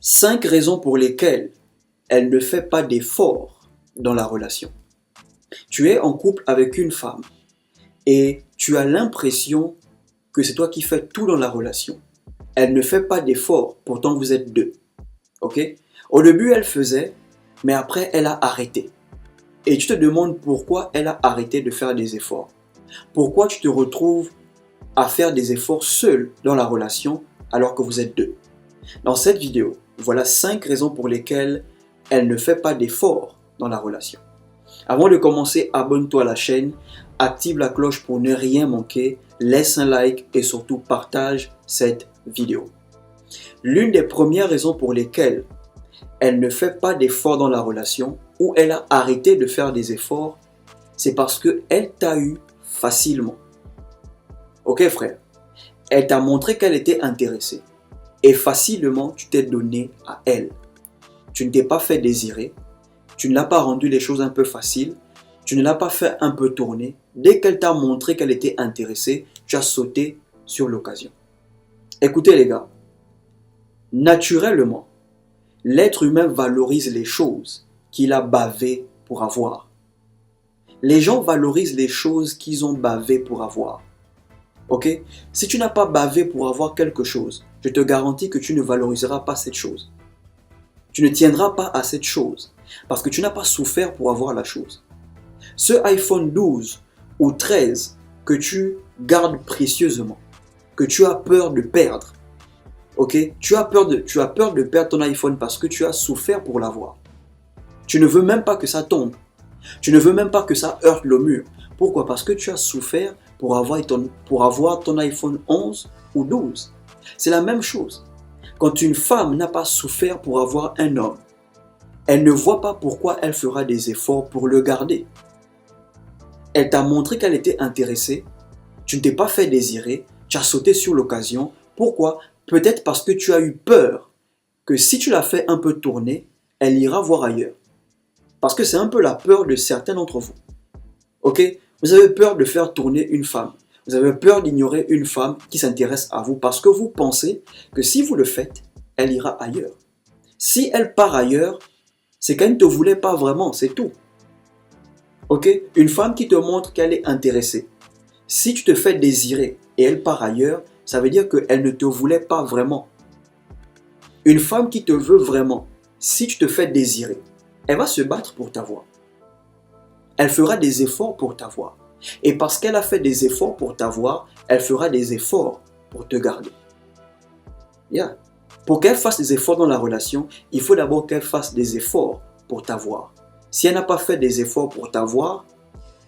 5 raisons pour lesquelles elle ne fait pas d'efforts dans la relation. Tu es en couple avec une femme et tu as l'impression que c'est toi qui fais tout dans la relation. Elle ne fait pas d'efforts, pourtant vous êtes deux. Ok? Au début, elle faisait, mais après, elle a arrêté. Et tu te demandes pourquoi elle a arrêté de faire des efforts. Pourquoi tu te retrouves à faire des efforts seul dans la relation alors que vous êtes deux. Dans cette vidéo, voilà 5 raisons pour lesquelles elle ne fait pas d'efforts dans la relation. Avant de commencer, abonne-toi à la chaîne, active la cloche pour ne rien manquer, laisse un like et surtout partage cette vidéo. L'une des premières raisons pour lesquelles elle ne fait pas d'efforts dans la relation ou elle a arrêté de faire des efforts, c'est parce qu'elle t'a eu facilement. Ok frère, elle t'a montré qu'elle était intéressée et facilement tu t'es donné à elle. Tu ne t'es pas fait désirer, tu ne l'as pas rendu les choses un peu faciles, tu ne l'as pas fait un peu tourner. Dès qu'elle t'a montré qu'elle était intéressée, tu as sauté sur l'occasion. Écoutez les gars, naturellement, l'être humain valorise les choses qu'il a bavé pour avoir. Les gens valorisent les choses qu'ils ont bavé pour avoir. Ok? Si tu n'as pas bavé pour avoir quelque chose, je te garantis que tu ne valoriseras pas cette chose. Tu ne tiendras pas à cette chose parce que tu n'as pas souffert pour avoir la chose. Ce iPhone 12 ou 13 que tu gardes précieusement, que tu as peur de perdre, ok? Tu as peur de perdre ton iPhone parce que tu as souffert pour l'avoir. Tu ne veux même pas que ça tombe. Tu ne veux même pas que ça heurte le mur. Pourquoi? Parce que tu as souffert pour avoir ton iPhone 11 ou 12. C'est la même chose. Quand une femme n'a pas souffert pour avoir un homme, elle ne voit pas pourquoi elle fera des efforts pour le garder. Elle t'a montré qu'elle était intéressée, tu ne t'es pas fait désirer, tu as sauté sur l'occasion. Pourquoi? Peut-être parce que tu as eu peur que si tu la fais un peu tourner, elle ira voir ailleurs. Parce que c'est un peu la peur de certains d'entre vous. Ok? Vous avez peur de faire tourner une femme. Vous avez peur d'ignorer une femme qui s'intéresse à vous parce que vous pensez que si vous le faites, elle ira ailleurs. Si elle part ailleurs, c'est qu'elle ne te voulait pas vraiment, c'est tout. Ok? Une femme qui te montre qu'elle est intéressée. Si tu te fais désirer et elle part ailleurs, ça veut dire qu'elle ne te voulait pas vraiment. Une femme qui te veut vraiment, si tu te fais désirer, elle va se battre pour t'avoir. Elle fera des efforts pour t'avoir. Et parce qu'elle a fait des efforts pour t'avoir, elle fera des efforts pour te garder. Yeah. Pour qu'elle fasse des efforts dans la relation, il faut d'abord qu'elle fasse des efforts pour t'avoir. Si elle n'a pas fait des efforts pour t'avoir,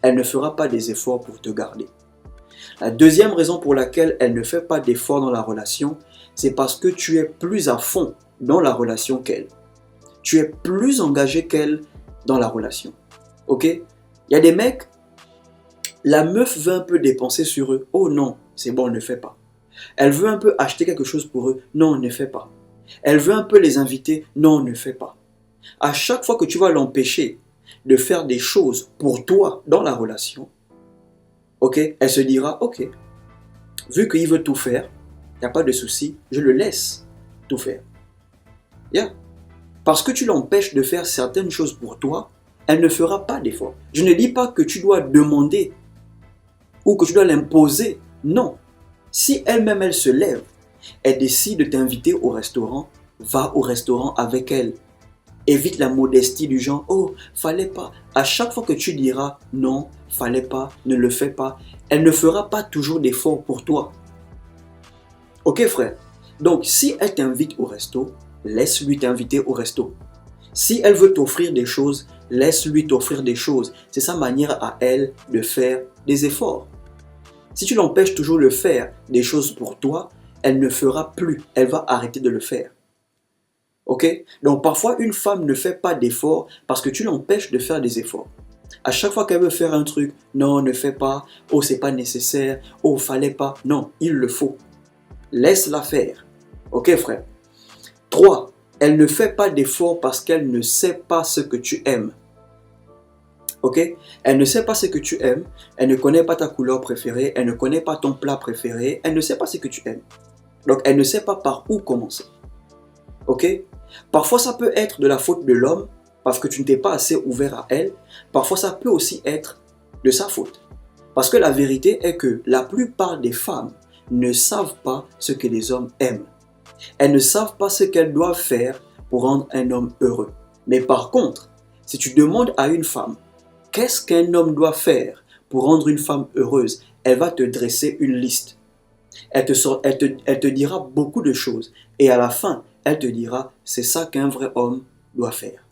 elle ne fera pas des efforts pour te garder. La deuxième raison pour laquelle elle ne fait pas d'efforts dans la relation, c'est parce que tu es plus à fond dans la relation qu'elle. Tu es plus engagé qu'elle dans la relation. Ok? Il y a des mecs, la meuf veut un peu dépenser sur eux. Oh non, c'est bon, ne fais pas. Elle veut un peu acheter quelque chose pour eux. Non, ne fais pas. Elle veut un peu les inviter. Non, ne fais pas. À chaque fois que tu vas l'empêcher de faire des choses pour toi dans la relation, ok, elle se dira, ok, vu qu'il veut tout faire, il n'y a pas de souci, je le laisse tout faire. Yeah. Parce que tu l'empêches de faire certaines choses pour toi, elle ne fera pas d'effort. Je ne dis pas que tu dois demander ou que tu dois l'imposer. Non. Si elle-même, elle se lève, elle décide de t'inviter au restaurant, va au restaurant avec elle. Évite la modestie du genre, oh, fallait pas. À chaque fois que tu diras, non, fallait pas, ne le fais pas, elle ne fera pas toujours d'efforts pour toi. Ok frère? Donc si elle t'invite au resto, laisse-lui t'inviter au resto. Si elle veut t'offrir des choses, laisse-lui t'offrir des choses. C'est sa manière à elle de faire des efforts. Si tu l'empêches toujours de faire des choses pour toi, elle ne fera plus. Elle va arrêter de le faire. Ok? Donc parfois, une femme ne fait pas d'efforts parce que tu l'empêches de faire des efforts. À chaque fois qu'elle veut faire un truc, non, ne fais pas. Oh, c'est pas nécessaire. Oh, fallait pas. Non, il le faut. Laisse-la faire. Ok, frère? 3. Elle ne fait pas d'efforts parce qu'elle ne sait pas ce que tu aimes. Ok? Elle ne sait pas ce que tu aimes, elle ne connaît pas ta couleur préférée, elle ne connaît pas ton plat préféré, elle ne sait pas ce que tu aimes. Donc elle ne sait pas par où commencer. Ok? Parfois, ça peut être de la faute de l'homme parce que tu ne t'es pas assez ouvert à elle. Parfois, ça peut aussi être de sa faute. Parce que la vérité est que la plupart des femmes ne savent pas ce que les hommes aiment. Elles ne savent pas ce qu'elles doivent faire pour rendre un homme heureux. Mais par contre, si tu demandes à une femme, qu'est-ce qu'un homme doit faire pour rendre une femme heureuse, elle va te dresser une liste. Elle te dira beaucoup de choses. Et à la fin, elle te dira, c'est ça qu'un vrai homme doit faire.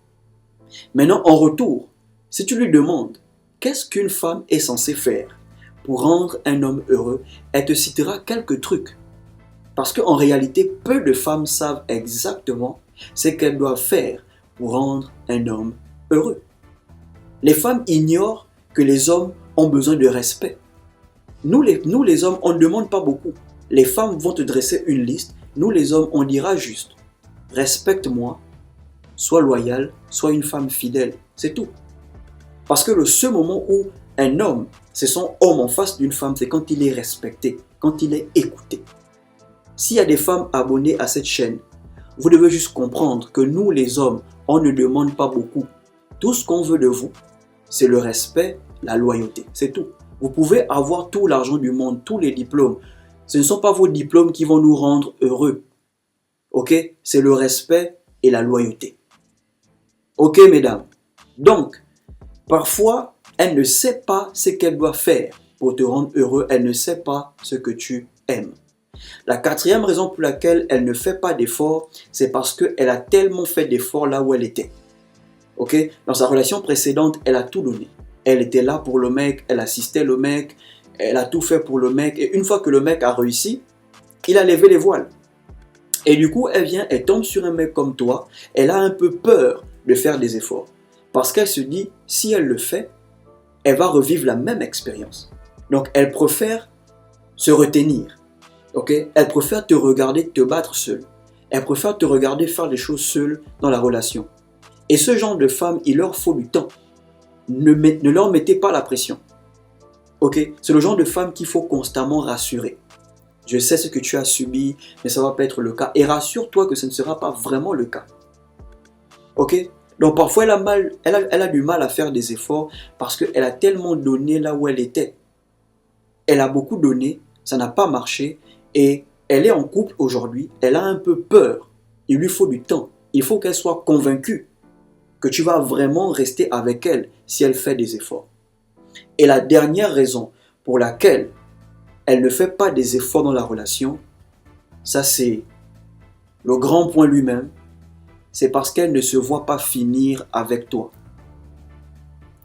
Maintenant, en retour, si tu lui demandes, qu'est-ce qu'une femme est censée faire pour rendre un homme heureux, elle te citera quelques trucs. Parce qu'en réalité, peu de femmes savent exactement ce qu'elles doivent faire pour rendre un homme heureux. Les femmes ignorent que les hommes ont besoin de respect. Nous les hommes, on ne demande pas beaucoup. Les femmes vont te dresser une liste. Nous les hommes, on dira juste, respecte-moi, sois loyal, sois une femme fidèle. C'est tout. Parce que le seul moment où un homme, c'est son homme en face d'une femme, c'est quand il est respecté, quand il est écouté. S'il y a des femmes abonnées à cette chaîne, vous devez juste comprendre que nous les hommes, on ne demande pas beaucoup. Tout ce qu'on veut de vous, c'est le respect, la loyauté. C'est tout. Vous pouvez avoir tout l'argent du monde, tous les diplômes. Ce ne sont pas vos diplômes qui vont nous rendre heureux. Ok? C'est le respect et la loyauté. Ok, mesdames? Donc, parfois, elle ne sait pas ce qu'elle doit faire pour te rendre heureux. Elle ne sait pas ce que tu aimes. La quatrième raison pour laquelle elle ne fait pas d'efforts, c'est parce qu'elle a tellement fait d'efforts là où elle était. Ok? Dans sa relation précédente, elle a tout donné. Elle était là pour le mec, elle assistait le mec, elle a tout fait pour le mec. Et une fois que le mec a réussi, il a levé les voiles. Et du coup, elle tombe sur un mec comme toi, elle a un peu peur de faire des efforts. Parce qu'elle se dit, si elle le fait, elle va revivre la même expérience. Donc, elle préfère se retenir. Okay? Elle préfère te regarder te battre seule. Elle préfère te regarder faire des choses seule dans la relation. Et ce genre de femmes, il leur faut du temps. Ne leur mettez pas la pression. Okay? C'est le genre de femme qu'il faut constamment rassurer. Je sais ce que tu as subi, mais ça ne va pas être le cas. Et rassure-toi que ce ne sera pas vraiment le cas. Ok? Donc parfois, elle a du mal à faire des efforts parce qu'elle a tellement donné là où elle était. Elle a beaucoup donné, ça n'a pas marché et elle est en couple aujourd'hui. Elle a un peu peur. Il lui faut du temps. Il faut qu'elle soit convaincue que tu vas vraiment rester avec elle si elle fait des efforts. Et la dernière raison pour laquelle elle ne fait pas des efforts dans la relation, ça c'est le grand point lui-même, c'est parce qu'elle ne se voit pas finir avec toi.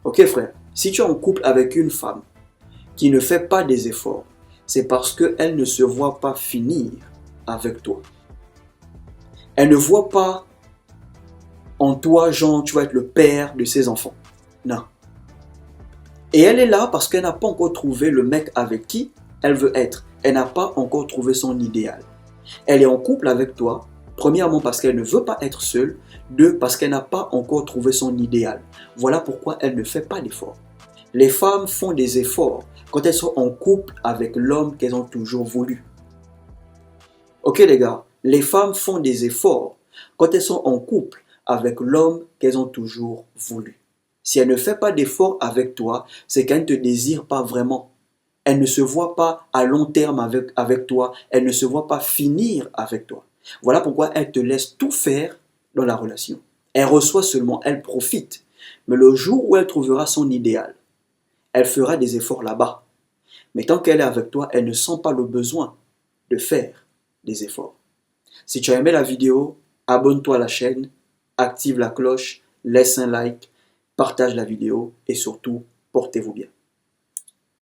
Ok frère, si tu es en couple avec une femme qui ne fait pas des efforts, c'est parce qu'elle ne se voit pas finir avec toi. Elle ne voit pas en toi, genre, tu vas être le père de ses enfants. Non. Et elle est là parce qu'elle n'a pas encore trouvé le mec avec qui elle veut être. Elle n'a pas encore trouvé son idéal. Elle est en couple avec toi, premièrement parce qu'elle ne veut pas être seule, deux, parce qu'elle n'a pas encore trouvé son idéal. Voilà pourquoi elle ne fait pas d'efforts. Les femmes font des efforts quand elles sont en couple avec l'homme qu'elles ont toujours voulu. Ok les gars, les femmes font des efforts quand elles sont en couple avec l'homme qu'elles ont toujours voulu. Si elle ne fait pas d'efforts avec toi, c'est qu'elle ne te désire pas vraiment. Elle ne se voit pas à long terme avec toi. Elle ne se voit pas finir avec toi. Voilà pourquoi elle te laisse tout faire dans la relation. Elle reçoit seulement, elle profite. Mais le jour où elle trouvera son idéal, elle fera des efforts là-bas. Mais tant qu'elle est avec toi, elle ne sent pas le besoin de faire des efforts. Si tu as aimé la vidéo, abonne-toi à la chaîne, active la cloche, laisse un like, partage la vidéo et surtout, portez-vous bien.